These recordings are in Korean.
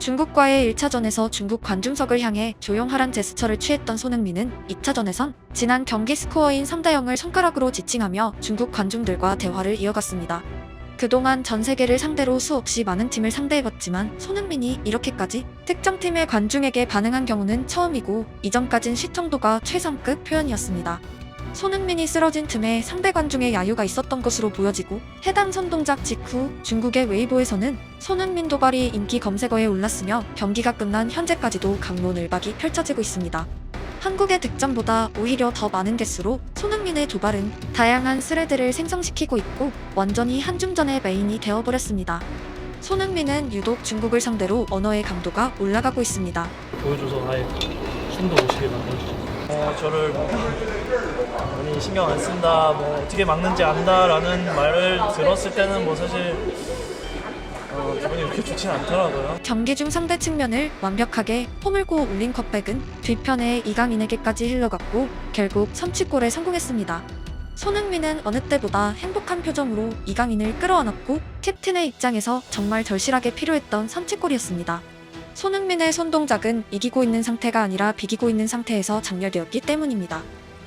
중국과의 1차전에서 중국 관중석을 향해 조용하란 제스처를 취했던 손흥민은 2차전에선 지난 경기 스코어인 3대0을 손가락으로 지칭하며 중국 관중들과 대화를 이어갔습니다. 그동안 전 세계를 상대로 수없이 많은 팀을 상대해봤지만 손흥민이 이렇게까지 특정 팀의 관중에게 반응한 경우는 처음이고 이전까진 시청도가 최상급 표현이었습니다. 손흥민이 쓰러진 틈에 상대 관중의 야유가 있었던 것으로 보여지고 해당 선동작 직후 중국의 웨이보에서는 손흥민 도발이 인기 검색어에 올랐으며 경기가 끝난 현재까지도 강론을박이 펼쳐지고 있습니다. 한국의 득점보다 오히려 더 많은 개수로 손흥민의 도발은 다양한 스레드를 생성시키고 있고 완전히 한중전의 메인이 되어버렸습니다. 손흥민은 유독 중국을 상대로 언어의 강도가 올라가고 있습니다. 보여줘서 아예 숨도 못 쉬게 만들죠. 저를 많이 신경 안 쓴다, 어떻게 막는지 안다라는 말을 들었을 때는 사실 기분이 그렇게 좋진 않더라고요. 경기 중 상대 측면을 완벽하게 허물고 올린 컵백은 뒤편에 이강인에게까지 흘러갔고 결국 선취골에 성공했습니다. 손흥민은 어느 때보다 행복한 표정으로 이강인을 끌어안았고 캡틴의 입장에서 정말 절실하게 필요했던 선취골이었습니다. 손흥민의 손동작은 이기고 있는 상태가 아니라 비기고 있는 상태에서 장렬되었기 때문입니다.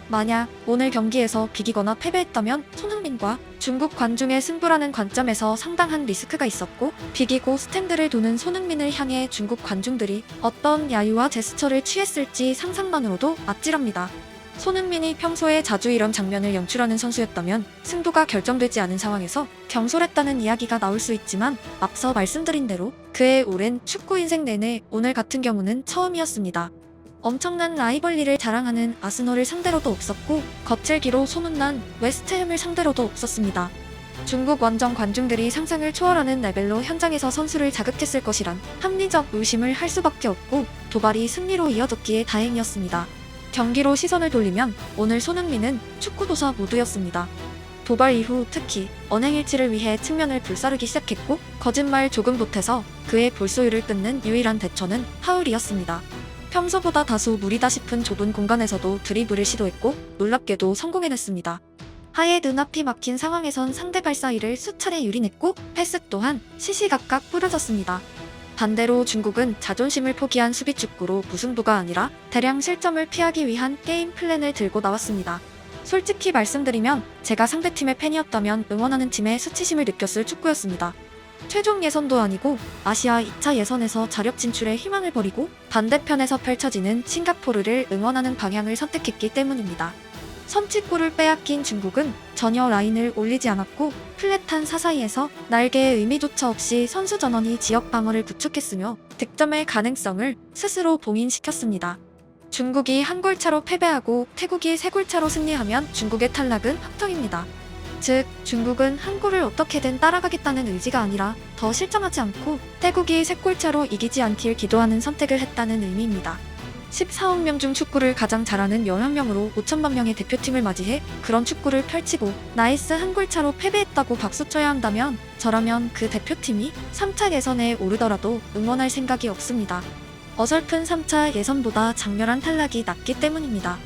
만약 오늘 경기에서 비기거나 패배했다면 손흥민과 중국 관중의 승부라는 관점에서 상당한 리스크가 있었고 비기고 스탠드를 도는 손흥민을 향해 중국 관중들이 어떤 야유와 제스처를 취했을지 상상만으로도 아찔합니다. 손흥민이 평소에 자주 이런 장면을 연출하는 선수였다면 승부가 결정되지 않은 상황에서 경솔했다는 이야기가 나올 수 있지만 앞서 말씀드린 대로 그의 오랜 축구 인생 내내 오늘 같은 경우는 처음이었습니다. 엄청난 라이벌리를 자랑하는 아스널을 상대로도 없었고 거칠기로 소문난 웨스트햄을 상대로도 없었습니다. 중국 원정 관중들이 상상을 초월하는 레벨로 현장에서 선수를 자극했을 것이란 합리적 의심을 할 수밖에 없고 도발이 승리로 이어졌기에 다행이었습니다. 경기로 시선을 돌리면 오늘 손흥민은 축구 도사 모드였습니다. 도발 이후 특히 언행일치를 위해 측면을 불사르기 시작했고 거짓말 조금 보태서 그의 볼소유를 끊는 유일한 대처는 파울이었습니다. 평소보다 다소 무리다 싶은 좁은 공간에서도 드리블을 시도했고 놀랍게도 성공해냈습니다. 하에 눈앞이 막힌 상황에선 상대 발사이를 수차례 유린했고 패스 또한 시시각각 뿌려졌습니다. 반대로 중국은 자존심을 포기한 수비 축구로 무승부가 아니라 대량 실점을 피하기 위한 게임 플랜을 들고 나왔습니다. 솔직히 말씀드리면 제가 상대팀의 팬이었다면 응원하는 팀의 수치심을 느꼈을 축구였습니다. 최종 예선도 아니고 아시아 2차 예선에서 자력 진출에 희망을 버리고 반대편에서 펼쳐지는 싱가포르를 응원하는 방향을 선택했기 때문입니다. 선취골을 빼앗긴 중국은 전혀 라인을 올리지 않았고 플랫한 사사이에서 날개의 의미조차 없이 선수 전원이 지역 방어를 구축했으며 득점의 가능성을 스스로 봉인시켰습니다. 중국이 한 골차로 패배하고 태국이 3골차로 승리하면 중국의 탈락은 확정입니다. 즉 중국은 한 골을 어떻게든 따라가겠다는 의지가 아니라 더 실점하지 않고 태국이 3골차로 이기지 않길 기도하는 선택을 했다는 의미입니다. 14억 명 중 축구를 가장 잘하는 11명으로 5천만 명의 대표팀을 맞이해 그런 축구를 펼치고 나이스 한 골차로 패배했다고 박수쳐야 한다면 저라면 그 대표팀이 3차 예선에 오르더라도 응원할 생각이 없습니다. 어설픈 3차 예선보다 장렬한 탈락이 낫기 때문입니다.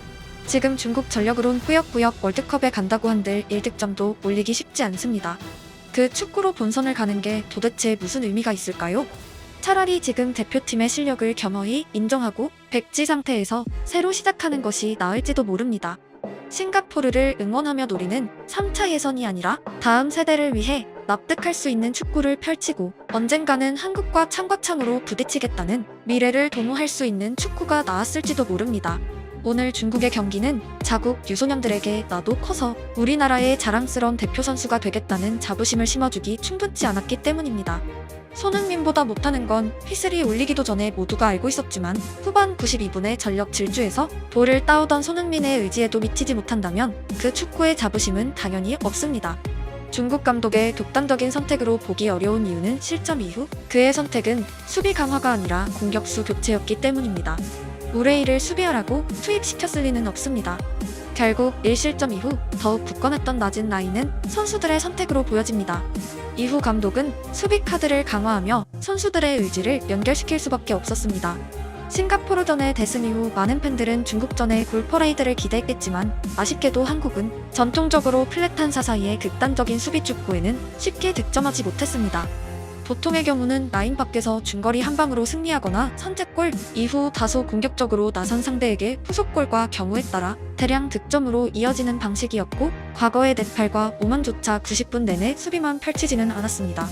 지금 중국 전력으론 꾸역꾸역 월드컵에 간다고 한들 1득점도 올리기 쉽지 않습니다. 그 축구로 본선을 가는 게 도대체 무슨 의미가 있을까요? 차라리 지금 대표팀의 실력을 겸허히 인정하고 백지 상태에서 새로 시작하는 것이 나을지도 모릅니다. 싱가포르를 응원하며 노리는 3차 예선이 아니라 다음 세대를 위해 납득할 수 있는 축구를 펼치고 언젠가는 한국과 창과창으로 부딪히겠다는 미래를 도모할 수 있는 축구가 나왔을지도 모릅니다. 오늘 중국의 경기는 자국 유소년들에게 나도 커서 우리나라의 자랑스러운 대표 선수가 되겠다는 자부심을 심어주기 충분치 않았기 때문입니다. 손흥민보다 못하는 건 휘슬이 울리기도 전에 모두가 알고 있었지만 후반 92분의 전력 질주에서 볼을 따오던 손흥민의 의지에도 미치지 못한다면 그 축구의 자부심은 당연히 없습니다. 중국 감독의 독단적인 선택으로 보기 어려운 이유는 실점 이후 그의 선택은 수비 강화가 아니라 공격수 교체였기 때문입니다. 우레이를 수비하라고 투입시켰을 리는 없습니다. 결국 1실점 이후 더욱 굳건했던 낮은 라인은 선수들의 선택으로 보여집니다. 이후 감독은 수비 카드를 강화하며 선수들의 의지를 연결시킬 수밖에 없었습니다. 싱가포르전의 대승 이후 많은 팬들은 중국전의 골퍼레이드를 기대했겠지만 아쉽게도 한국은 전통적으로 플랫한 사사이의 극단적인 수비 축구에는 쉽게 득점하지 못했습니다. 보통의 경우는 라인 밖에서 중거리 한 방으로 승리하거나 선제골 이후 다소 공격적으로 나선 상대에게 후속골과 경우에 따라 대량 득점으로 이어지는 방식이었고, 과거의 네팔과 오만조차 90분 내내 수비만 펼치지는 않았습니다.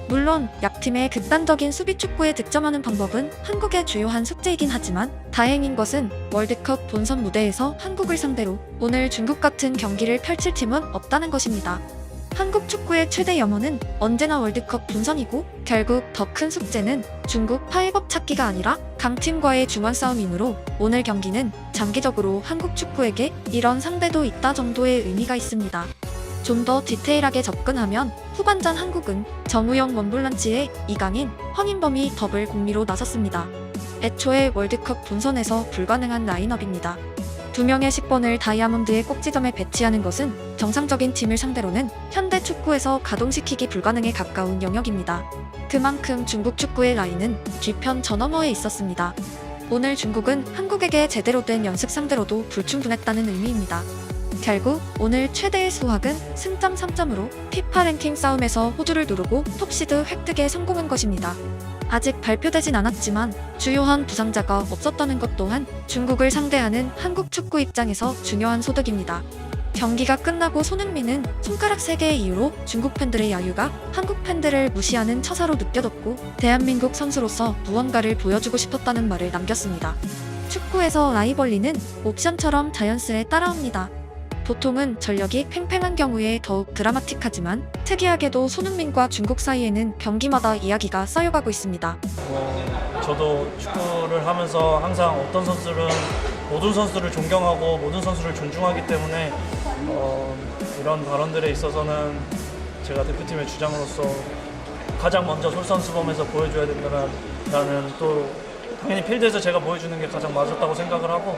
물론 약팀의 극단적인 수비 축구에 득점하는 방법은 한국의 주요한 숙제이긴 하지만, 다행인 것은 월드컵 본선 무대에서 한국을 상대로 오늘 중국 같은 경기를 펼칠 팀은 없다는 것입니다. 한국 축구의 최대 염원은 언제나 월드컵 본선이고, 결국 더 큰 숙제는 중국 파이법 찾기가 아니라 강팀과의 중원 싸움이므로, 오늘 경기는 장기적으로 한국 축구에게 이런 상대도 있다 정도의 의미가 있습니다. 좀 더 디테일하게 접근하면 후반전 한국은 정우영 원볼란치에 이강인, 황인범이 더블 공미로 나섰습니다. 애초에 월드컵 본선에서 불가능한 라인업입니다. 2명의 10번을 다이아몬드의 꼭지점에 배치하는 것은 정상적인 팀을 상대로는 현대 축구에서 가동시키기 불가능에 가까운 영역입니다. 그만큼 중국 축구의 라인은 뒤편 저 너머에 있었습니다. 오늘 중국은 한국에게 제대로 된 연습 상대로도 불충분했다는 의미입니다. 결국 오늘 최대의 수확은 승점 3점으로 피파 랭킹 싸움에서 호주를 누르고 톱시드 획득에 성공한 것입니다. 아직 발표되진 않았지만 주요한 부상자가 없었다는 것 또한 중국을 상대하는 한국 축구 입장에서 중요한 소득입니다. 경기가 끝나고 손흥민은 손가락 3개의 이유로 중국 팬들의 야유가 한국 팬들을 무시하는 처사로 느껴졌고, 대한민국 선수로서 무언가를 보여주고 싶었다는 말을 남겼습니다. 축구에서 라이벌리는 옵션처럼 자연스레 따라옵니다. 보통은 전력이 팽팽한 경우에 더욱 드라마틱하지만, 특이하게도 손흥민과 중국 사이에는 경기마다 이야기가 쌓여가고 있습니다. 저도 축구를 하면서 항상 어떤 선수는 모든 선수를 존경하고 모든 선수를 존중하기 때문에 이런 발언들에 있어서는 제가 대표팀의 주장으로서 가장 먼저 솔선수범해서 보여줘야 된다는, 또 당연히 필드에서 제가 보여주는 게 가장 맞았다고 생각을 하고,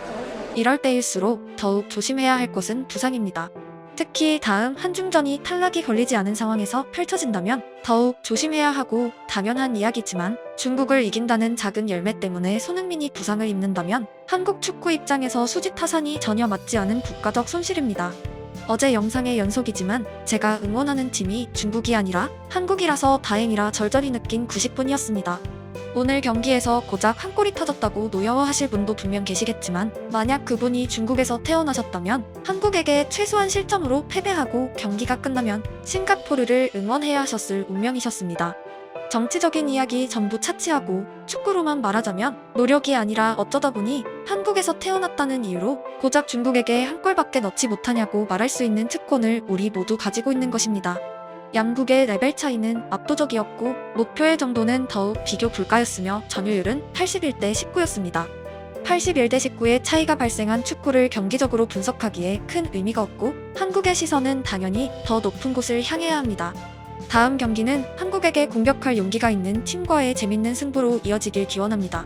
이럴 때일수록 더욱 조심해야 할 것은 부상입니다. 특히 다음 한중전이 탈락이 걸리지 않은 상황에서 펼쳐진다면 더욱 조심해야 하고, 당연한 이야기지만 중국을 이긴다는 작은 열매 때문에 손흥민이 부상을 입는다면 한국 축구 입장에서 수지타산이 전혀 맞지 않은 국가적 손실입니다. 어제 영상의 연속이지만 제가 응원하는 팀이 중국이 아니라 한국이라서 다행이라 절절히 느낀 90분이었습니다. 오늘 경기에서 고작 한 골이 터졌다고 노여워하실 분도 분명 계시겠지만, 만약 그분이 중국에서 태어나셨다면 한국에게 최소한 실점으로 패배하고 경기가 끝나면 싱가포르를 응원해야 하셨을 운명이셨습니다. 정치적인 이야기 전부 차치하고 축구로만 말하자면 노력이 아니라 어쩌다 보니 한국에서 태어났다는 이유로 고작 중국에게 한 골밖에 넣지 못하냐고 말할 수 있는 특권을 우리 모두 가지고 있는 것입니다. 양국의 레벨 차이는 압도적이었고 목표의 정도는 더욱 비교 불가였으며 점유율은 81대 19였습니다. 81대 19의 차이가 발생한 축구를 경기적으로 분석하기에 큰 의미가 없고, 한국의 시선은 당연히 더 높은 곳을 향해야 합니다. 다음 경기는 한국에게 공격할 용기가 있는 팀과의 재밌는 승부로 이어지길 기원합니다.